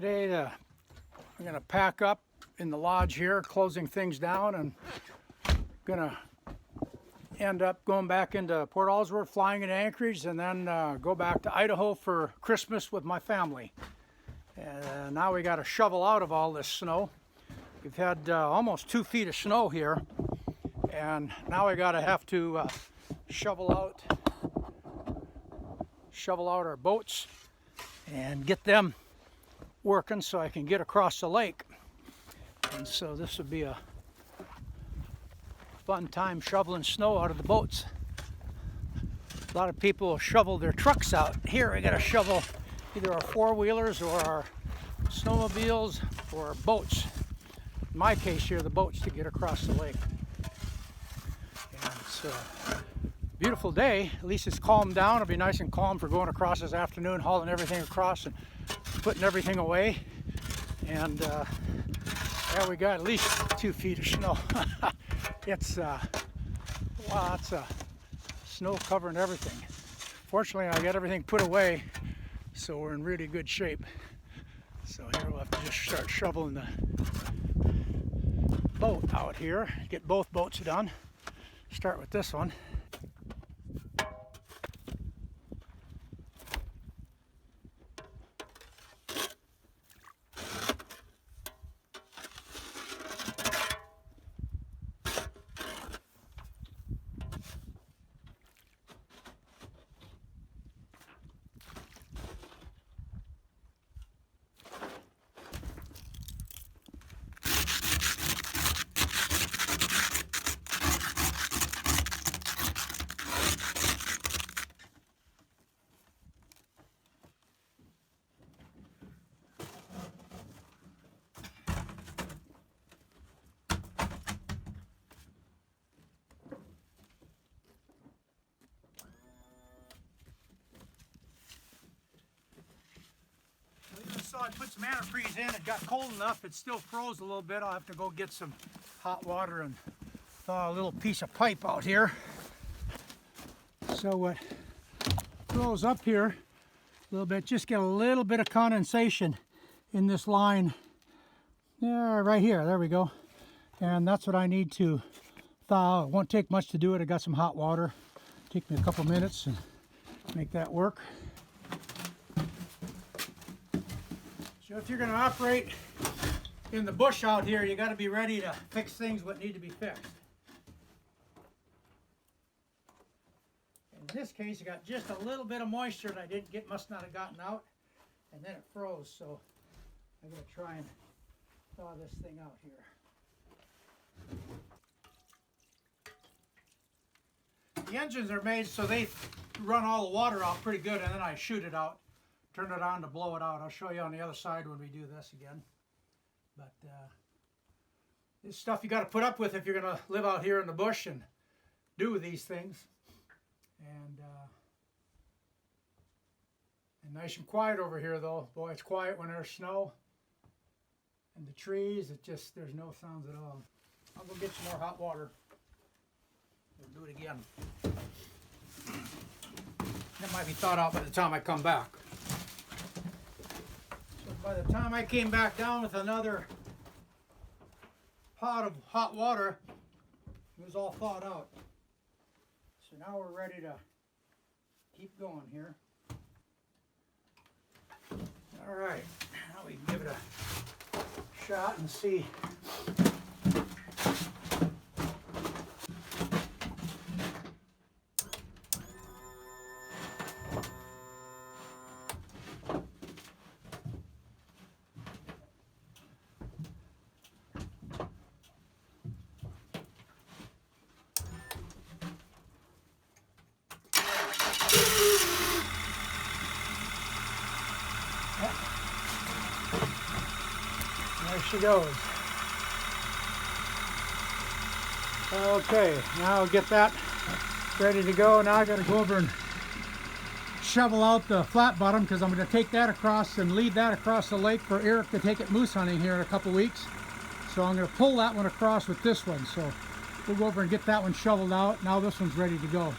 Today I'm going to pack up in the lodge here, closing things down, and going to end up going back into Port Ellsworth, flying into Anchorage, and then go back to Idaho for Christmas with my family. And now we got to shovel out of all this snow. We've had almost 2 feet of snow here, and now I have to shovel out our boats and get them working so I can get across the lake. And so this will be a fun time shoveling snow out of the boats. A lot of people shovel their trucks out. Here we got to shovel either our four-wheelers or our snowmobiles or our boats. In my case here, the boats, to get across the lake. And it's a beautiful day. At least it's calmed down. It'll be nice and calm for going across this afternoon, hauling everything across and putting everything away. And yeah, we got at least 2 feet of snow. It's wow, it's snow covering everything. Fortunately, I got everything put away, so we're in really good shape. So here we'll have to just start shoveling the boat out here. Get both boats done. Start with this one. So I put some antifreeze in. It got cold enough. It still froze a little bit. I'll have to go get some hot water and thaw a little piece of pipe out here. So what froze up here a little bit, just get a little bit of condensation in this line. Yeah, right here. There we go. And that's what I need to thaw. It won't take much to do it. I got some hot water. Take me a couple minutes and make that work. So if you're going to operate in the bush out here, you got to be ready to fix things what need to be fixed. In this case, you got just a little bit of moisture that I must not have gotten out, and then it froze. So I'm going to try and thaw this thing out here. The engines are made so they run all the water out pretty good, and then I shoot it out. Turn it on to blow it out. I'll show you on the other side when we do this again. But this stuff you got to put up with if you're going to live out here in the bush and do these things. And nice and quiet over here, though. Boy, it's quiet when there's snow. And the trees, there's no sounds at all. I'll go get some more hot water. We'll do it again. That might be thawed out by the time I come back. By the time I came back down with another pot of hot water, it was all thawed out. So now we're ready to keep going here. All right, now we can give it a shot and see. There she goes. Okay, now I'll get that ready to go. Now I got to go over and shovel out the flat bottom because I'm going to take that across and lead that across the lake for Eric to take it moose hunting here in a couple weeks. So I'm going to pull that one across with this one. So we'll go over and get that one shoveled out. Now this one's ready to go.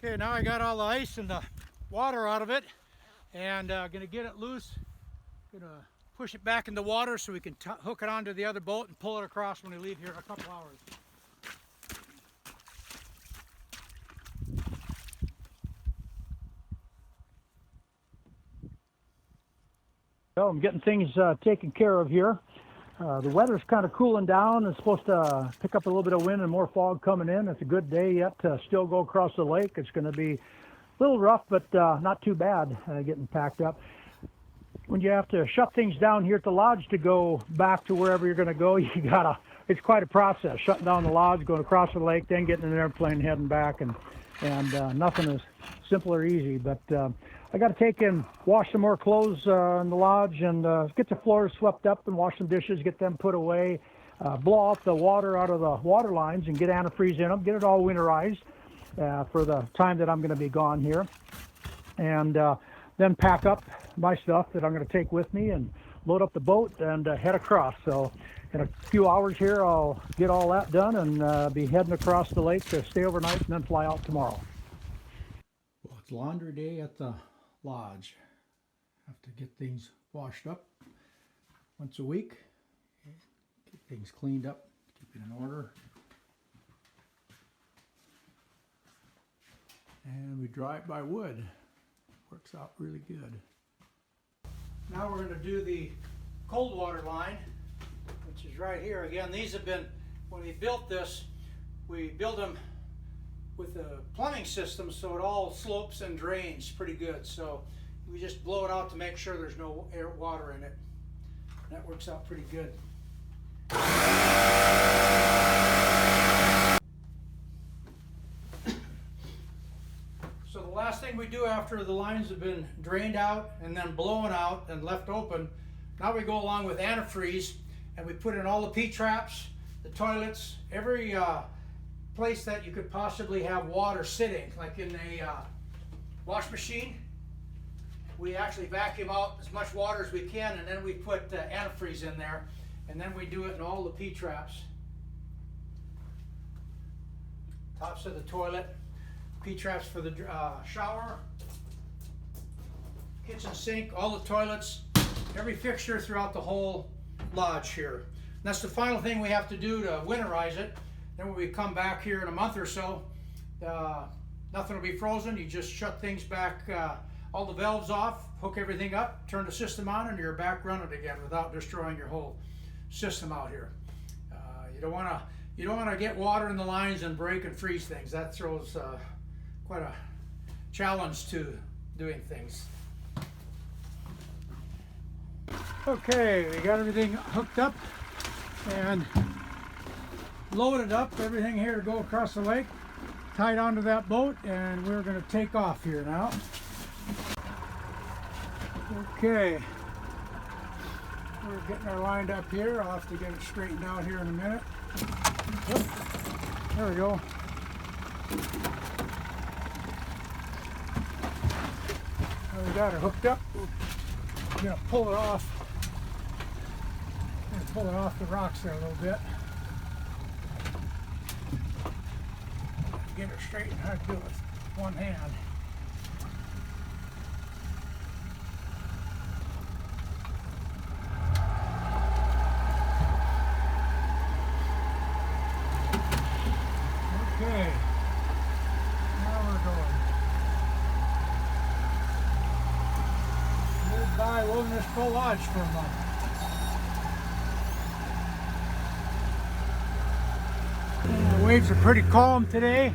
Okay, now I got all the ice and the water out of it, and gonna get it loose. Gonna push it back in the water so we can hook it onto the other boat and pull it across when we leave here in a couple hours. So I'm getting things taken care of here. The weather's kind of cooling down. It's supposed to pick up a little bit of wind and more fog coming in. It's a good day yet to still go across the lake. It's going to be a little rough, but not too bad getting packed up. When you have to shut things down here at the lodge to go back to wherever you're going to go, it's quite a process. Shutting down the lodge, going across the lake, then getting in an airplane, heading back, and nothing is simple or easy. But I got to take and wash some more clothes in the lodge and get the floors swept up and wash some dishes, get them put away, blow off the water out of the water lines and get antifreeze in them, get it all winterized for the time that I'm going to be gone here. And then pack up my stuff that I'm going to take with me and load up the boat and head across. So in a few hours here, I'll get all that done and be heading across the lake to stay overnight and then fly out tomorrow. Well, it's laundry day at the lodge. Have to get things washed up once a week, get things cleaned up, keep it in order. And we dry it by wood. Works out really good. Now we're going to do the cold water line, which is right here. Again, these have been, when we built this, we built them with a plumbing system so it all slopes and drains pretty good. So we just blow it out to make sure there's no water in it. That works out pretty good. So the last thing we do after the lines have been drained out and then blown out and left open, now we go along with antifreeze and we put in all the P-traps, the toilets, every place that you could possibly have water sitting, like in a wash machine. We actually vacuum out as much water as we can, and then we put antifreeze in there, and then we do it in all the P-traps. Tops of the toilet, P-traps for the shower, kitchen sink, all the toilets, every fixture throughout the whole lodge here. And that's the final thing we have to do to winterize it. Then when we come back here in a month or so, nothing will be frozen. You just shut things back, all the valves off, hook everything up, turn the system on, and you're back running again without destroying your whole system out here. You don't want to get water in the lines and break and freeze things. That throws quite a challenge to doing things. Okay, we got everything hooked up and loaded up, everything here to go across the lake, tied onto that boat, and we're going to take off here now. Okay, we're getting her lined up here. I'll have to get it straightened out here in a minute. Oop, there we go. Now we got her hooked up. I'm going to pull it off. I'm going to pull it off the rocks there a little bit. Get it straightened. How to do it with one hand. Okay, now we're going. Goodbye Wilderness Pro Lodge for a moment. The waves are pretty calm today.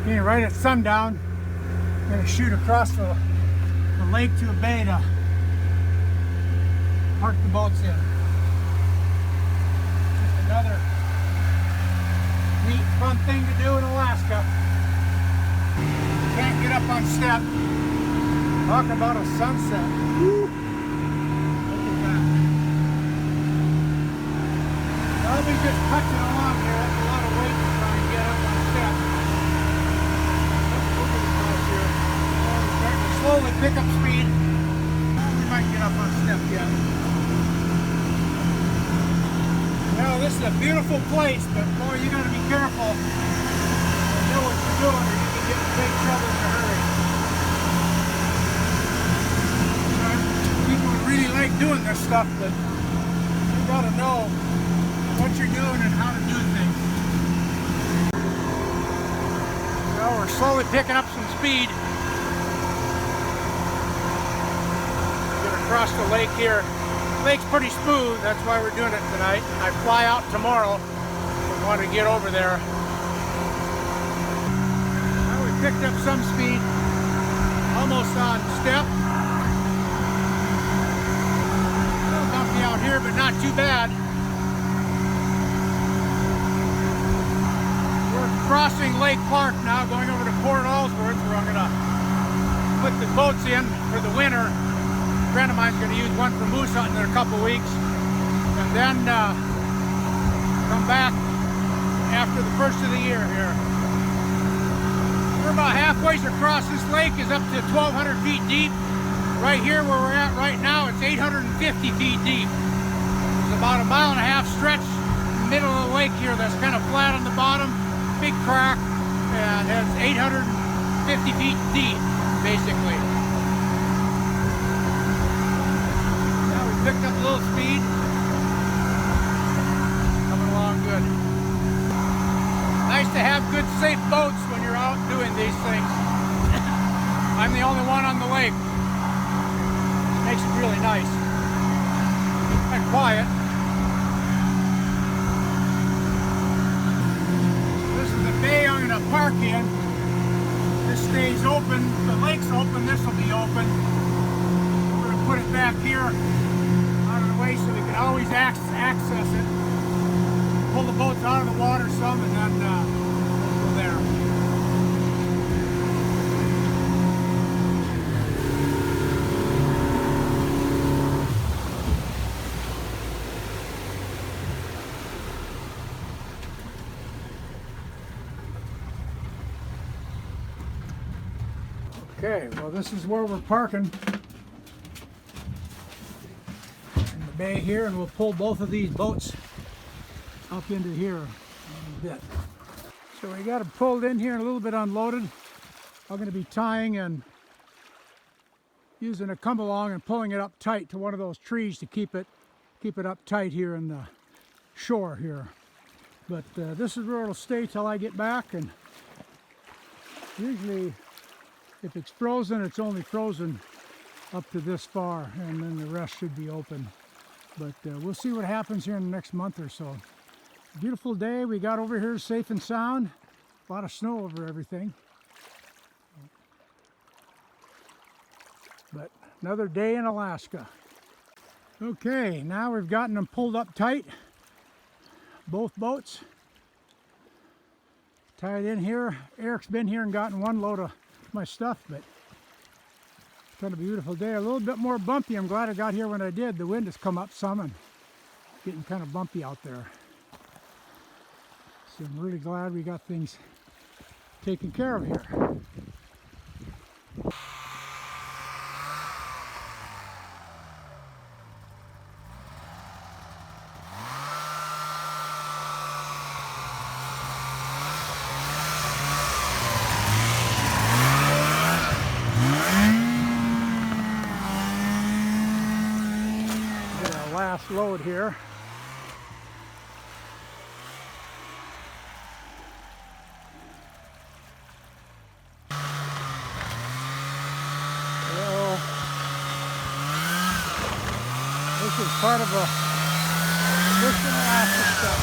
Being right at sundown, I'm going to shoot across the lake to a bay to park the boats in. Just another neat, fun thing to do in Alaska. Can't get up on step. Talk about a sunset. Woo. Look at that. I'll be just touching along here. That's a lot of weight to try and get up on step. Slowly pick up speed. We might get up on step yet. Now this is a beautiful place, but boy, you got to be careful and know what you're doing, or you can get the big trouble in a hurry. People really like doing this stuff, but you gotta know what you're doing and how to do things. Well, we're slowly picking up some speed. Get across the lake here. The lake's pretty smooth, that's why we're doing it tonight. I fly out tomorrow. I want to get over there. Well, we picked up some speed. Almost on step. A little bumpy out here, but not too bad. We're crossing Lake Park now, going over to Port Allsworth, where I'm going to put the boats in for the winter. A friend of mine's going to use one for moose hunting in a couple weeks, and then come back after the first of the year here. We're about halfway across. This lake is up to 1,200 feet deep. Right here where we're at right now, it's 850 feet deep. There's about a 1.5 mile stretch in the middle of the lake here that's kind of flat on the bottom, big crack, and has 850 feet deep, basically. Picked up a little speed. Coming along good. Nice to have good, safe boats when you're out doing these things. I'm the only one on the lake. Makes it really nice. And quiet. This is the bay I'm going to park in. This stays open. The lake's open. This will be open. We're going to put it back here way so we can always access it. Pull the boats out of the water some and then go there. Okay, well this is where we're parking. Bay here, and we'll pull both of these boats up into here in a bit. So we got them pulled in here and a little bit unloaded. I'm going to be tying and using a come along and pulling it up tight to one of those trees to keep it up tight here in the shore here. But this is where it'll stay till I get back, and usually if it's frozen, it's only frozen up to this far, and then the rest should be open. But we'll see what happens here in the next month or so. Beautiful day we got over here, safe and sound. A lot of snow over everything. But another day in Alaska. Okay, now we've gotten them pulled up tight. Both boats. Tied in here. Eric's been here and gotten one load of my stuff, but it's been a beautiful day. A little bit more bumpy. I'm glad I got here when I did. The wind has come up some and getting kind of bumpy out there. So I'm really glad we got things taken care of here. Last load here. Well, this is part of a Mission Alaska stuff.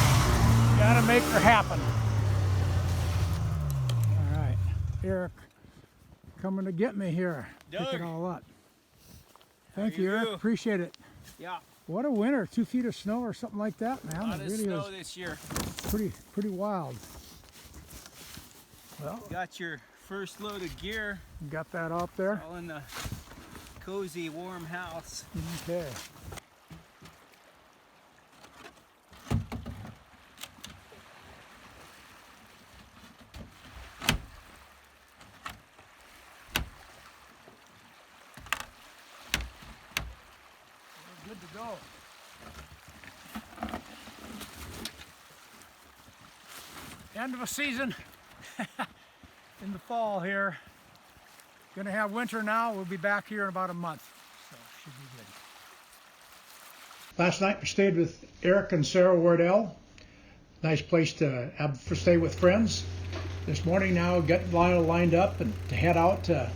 Gotta make her happen. All right, Eric coming to get me here. Doug. Pick it all up. Thank you, Eric. Appreciate it. Yeah. What a winter, 2 feet of snow or something like that, man. A lot It of really snow is this year. pretty wild. Well, Got your first load of gear. got that out there. All in the cozy, warm house. Okay. Good to go. End of a season in in the fall here. Gonna have winter now. We'll be back here in about a month, so should be good. Last night we stayed with Eric and Sarah Wardell. Nice place to stay with friends. This morning now, getting Lionel lined up and to head out to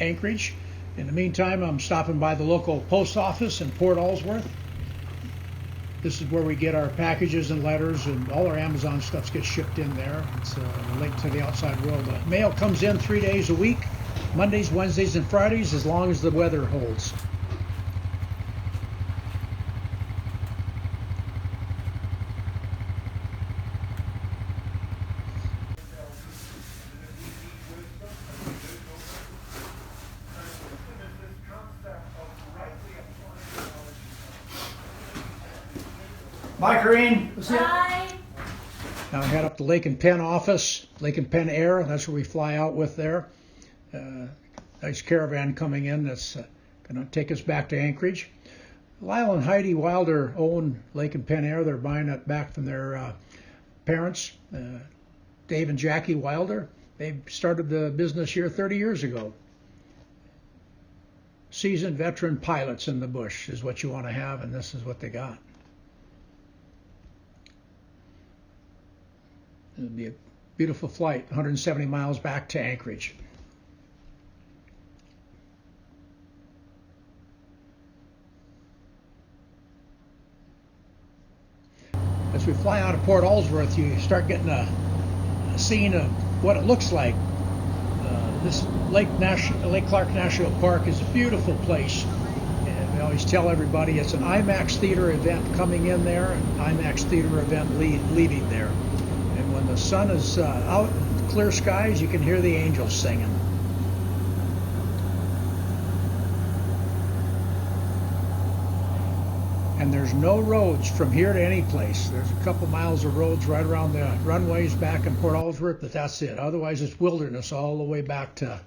Anchorage. In the meantime, I'm stopping by the local post office in Port Ellsworth. This is where we get our packages and letters, and all our Amazon stuff gets shipped in there. It's a link to the outside world. The mail comes in 3 days a week, Mondays, Wednesdays, and Fridays, as long as the weather holds. Bye, Corrine. Bye. Now head up to Lake and Penn office, Lake and Penn Air. That's where we fly out with there. Nice caravan coming in that's going to take us back to Anchorage. Lyle and Heidi Wilder own Lake and Penn Air. They're buying it back from their parents, Dave and Jackie Wilder. They started the business here 30 years ago. Seasoned veteran pilots in the bush is what you want to have, and this is what they got. It'll be a beautiful flight, 170 miles back to Anchorage. As we fly out of Port Ellsworth, you start getting a scene of what it looks like. This Lake Clark National Park is a beautiful place. And we always tell everybody it's an IMAX theater event coming in there, an IMAX theater event leaving there. And when the sun is out, clear skies, you can hear the angels singing. And there's no roads from here to any place. There's a couple miles of roads right around the runways back in Port Ellsworth, but that's it. Otherwise, it's wilderness all the way back to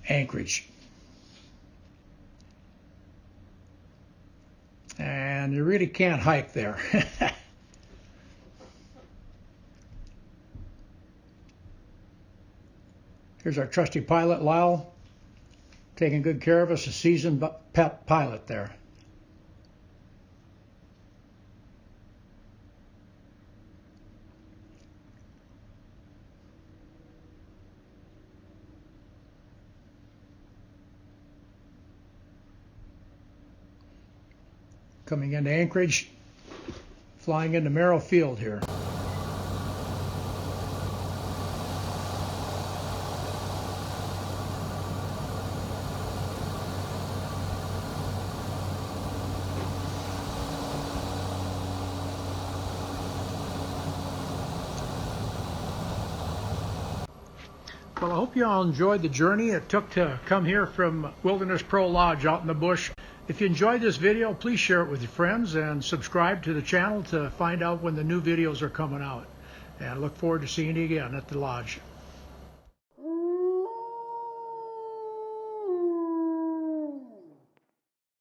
Anchorage. And you really can't hike there. Here's our trusty pilot, Lyle, taking good care of us, a seasoned pilot there. Coming into Anchorage, flying into Merrill Field here. Well, I hope you all enjoyed the journey it took to come here from Wilderness Pro Lodge out in the bush. If you enjoyed this video, please share it with your friends and subscribe to the channel to find out when the new videos are coming out. And I look forward to seeing you again at the lodge.